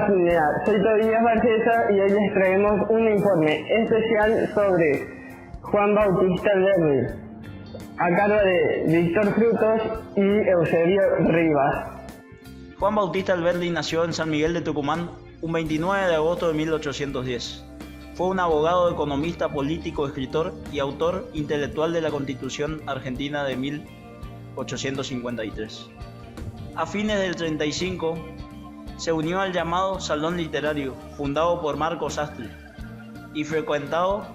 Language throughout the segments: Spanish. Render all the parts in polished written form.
oportunidad. Soy Tobías Barcesa y hoy les traemos un informe especial sobre Juan Bautista Alberdi, a cargo de Víctor Frutos y Eusebio Rivas. Juan Bautista Alberdi nació en San Miguel de Tucumán un 29 de agosto de 1810. Fue un abogado, economista, político, escritor y autor intelectual de la Constitución Argentina de 1853. A fines del 35 se unió al llamado Salón Literario, fundado por Marco Sastre y frecuentado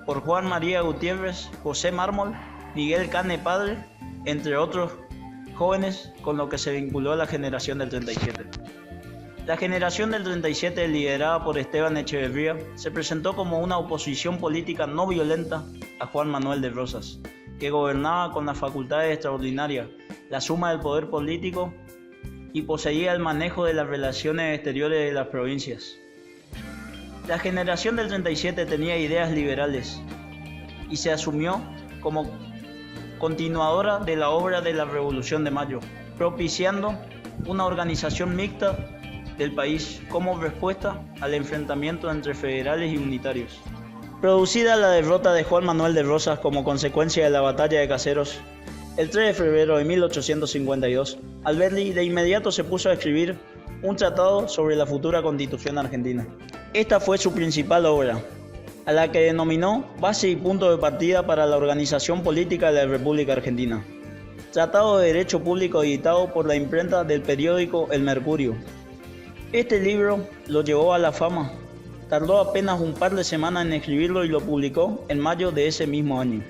por Juan María Gutiérrez, José Mármol, Miguel Cane Padre, entre otros jóvenes, con lo que se vinculó a la generación del 37. La generación del 37, liderada por Esteban Echeverría, se presentó como una oposición política no violenta a Juan Manuel de Rosas, que gobernaba con las facultades extraordinarias, la suma del poder político y poseía el manejo de las relaciones exteriores de las provincias. La generación del 37 tenía ideas liberales y se asumió como continuadora de la obra de la Revolución de Mayo, propiciando una organización mixta del país como respuesta al enfrentamiento entre federales y unitarios. Producida la derrota de Juan Manuel de Rosas como consecuencia de la batalla de Caseros, el 3 de febrero de 1852, Alberdi de inmediato se puso a escribir un tratado sobre la futura Constitución argentina. Esta fue su principal obra, a la que denominó Base y Punto de Partida para la Organización Política de la República Argentina. Tratado de Derecho Público editado por la imprenta del periódico El Mercurio. Este libro lo llevó a la fama. Tardó apenas un par de semanas en escribirlo y lo publicó en mayo de ese mismo año.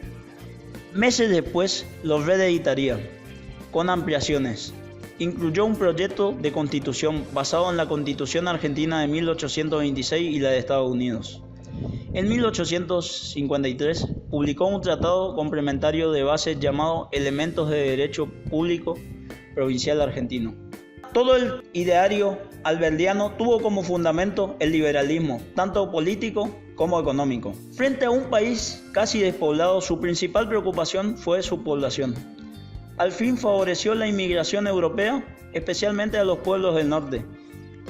Meses después lo reeditaría, con ampliaciones. Incluyó un proyecto de constitución basado en la Constitución Argentina de 1826 y la de Estados Unidos. En 1853 publicó un tratado complementario de bases llamado Elementos de Derecho Público Provincial Argentino. Todo el ideario alberdiano tuvo como fundamento el liberalismo, tanto político como económico. Frente a un país casi despoblado, su principal preocupación fue su población. Al fin favoreció la inmigración europea, especialmente a los pueblos del norte.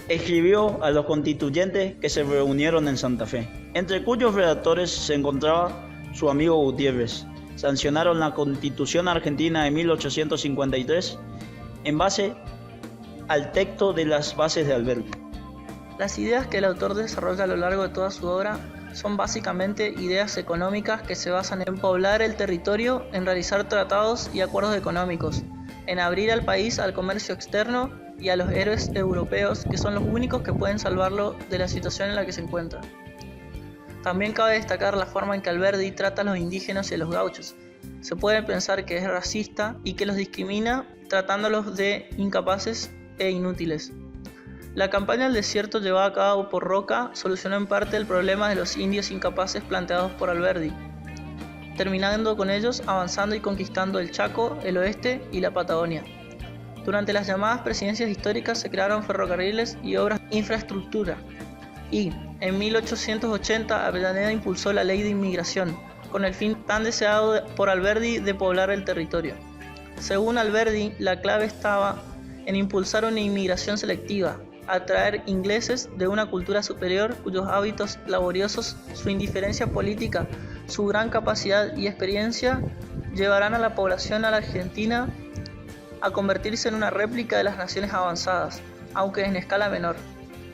Escribió a los constituyentes que se reunieron en Santa Fe, entre cuyos redactores se encontraba su amigo Gutiérrez. Sancionaron la Constitución Argentina de 1853 en base al texto de las bases de Alberdi. Las ideas que el autor desarrolla a lo largo de toda su obra son básicamente ideas económicas que se basan en poblar el territorio, en realizar tratados y acuerdos económicos, en abrir al país al comercio externo y a los héroes europeos, que son los únicos que pueden salvarlo de la situación en la que se encuentra. También cabe destacar la forma en que Alberdi trata a los indígenas y a los gauchos. Se puede pensar que es racista y que los discrimina tratándolos de incapaces e inútiles. La campaña al desierto llevada a cabo por Roca solucionó en parte el problema de los indios incapaces planteados por Alberdi, terminando con ellos avanzando y conquistando el Chaco, el oeste y la Patagonia. Durante las llamadas presidencias históricas se crearon ferrocarriles y obras de infraestructura, y en 1880 Avellaneda impulsó la ley de inmigración, con el fin tan deseado por Alberdi de poblar el territorio. Según Alberdi, la clave estaba en impulsar una inmigración selectiva, atraer ingleses de una cultura superior cuyos hábitos laboriosos, su indiferencia política, su gran capacidad y experiencia llevarán a la población a la Argentina a convertirse en una réplica de las naciones avanzadas, aunque en escala menor.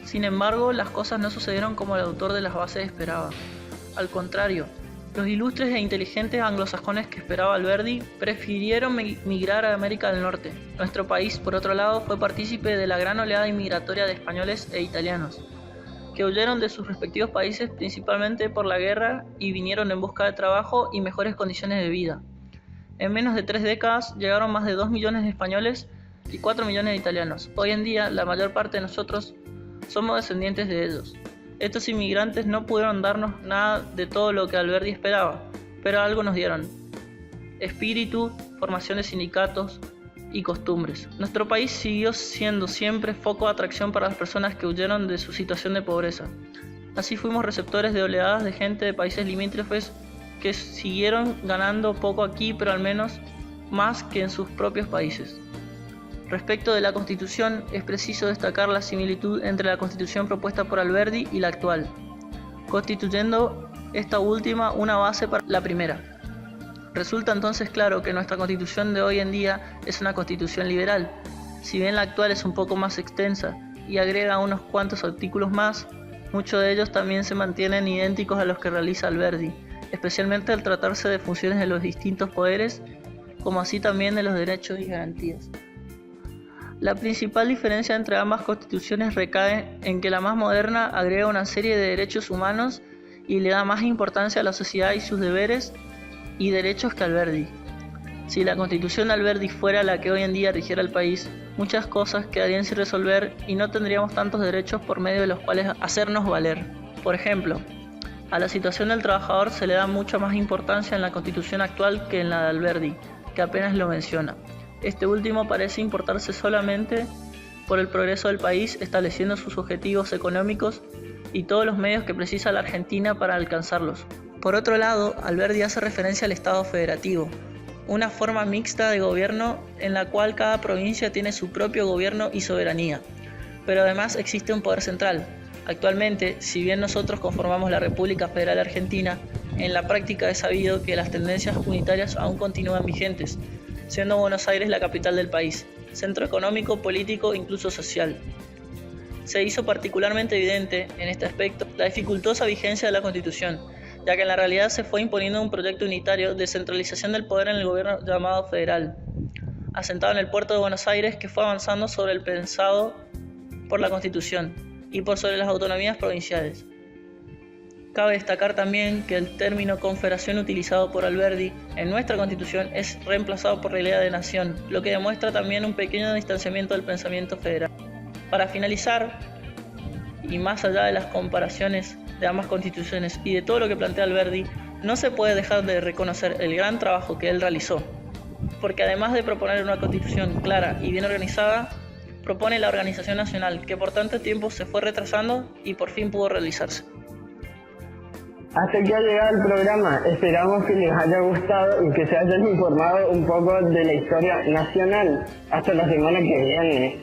Sin embargo, las cosas no sucedieron como el autor de las bases esperaba. Al contrario, los ilustres e inteligentes anglosajones que esperaba Alberdi prefirieron migrar a América del Norte. Nuestro país, por otro lado, fue partícipe de la gran oleada inmigratoria de españoles e italianos, que huyeron de sus respectivos países principalmente por la guerra y vinieron en busca de trabajo y mejores condiciones de vida. En menos de 3 décadas llegaron más de 2 millones de españoles y 4 millones de italianos. Hoy en día, la mayor parte de nosotros somos descendientes de ellos. Estos inmigrantes no pudieron darnos nada de todo lo que Alberdi esperaba, pero algo nos dieron: espíritu, formación de sindicatos y costumbres. Nuestro país siguió siendo siempre foco de atracción para las personas que huyeron de su situación de pobreza. Así fuimos receptores de oleadas de gente de países limítrofes que siguieron ganando poco aquí, pero al menos más que en sus propios países. Respecto de la Constitución, es preciso destacar la similitud entre la Constitución propuesta por Alberdi y la actual, constituyendo esta última una base para la primera. Resulta entonces claro que nuestra Constitución de hoy en día es una Constitución liberal, si bien la actual es un poco más extensa y agrega unos cuantos artículos más, muchos de ellos también se mantienen idénticos a los que realiza Alberdi, especialmente al tratarse de funciones de los distintos poderes, como así también de los derechos y garantías. La principal diferencia entre ambas constituciones recae en que la más moderna agrega una serie de derechos humanos y le da más importancia a la sociedad y sus deberes y derechos que Alberdi. Si la constitución de Alberdi fuera la que hoy en día rigiera el país, muchas cosas quedarían sin resolver y no tendríamos tantos derechos por medio de los cuales hacernos valer. Por ejemplo, a la situación del trabajador se le da mucha más importancia en la constitución actual que en la de Alberdi, que apenas lo menciona. Este último parece importarse solamente por el progreso del país, estableciendo sus objetivos económicos y todos los medios que precisa la Argentina para alcanzarlos. Por otro lado, Alberdi hace referencia al Estado federativo, una forma mixta de gobierno en la cual cada provincia tiene su propio gobierno y soberanía, pero además existe un poder central. Actualmente, si bien nosotros conformamos la República Federal Argentina, en la práctica es sabido que las tendencias unitarias aún continúan vigentes, siendo Buenos Aires la capital del país, centro económico, político e incluso social. Se hizo particularmente evidente en este aspecto la dificultosa vigencia de la Constitución, ya que en la realidad se fue imponiendo un proyecto unitario de centralización del poder en el gobierno llamado federal, asentado en el puerto de Buenos Aires, que fue avanzando sobre el pensado por la Constitución y por sobre las autonomías provinciales. Cabe destacar también que el término confederación utilizado por Alberdi en nuestra Constitución es reemplazado por la idea de nación, lo que demuestra también un pequeño distanciamiento del pensamiento federal. Para finalizar, y más allá de las comparaciones de ambas constituciones y de todo lo que plantea Alberdi, no se puede dejar de reconocer el gran trabajo que él realizó, porque además de proponer una constitución clara y bien organizada, propone la organización nacional, que por tanto tiempo se fue retrasando y por fin pudo realizarse. Hasta aquí ha llegado el programa, esperamos que les haya gustado y que se hayan informado un poco de la historia nacional. Hasta la semana que viene.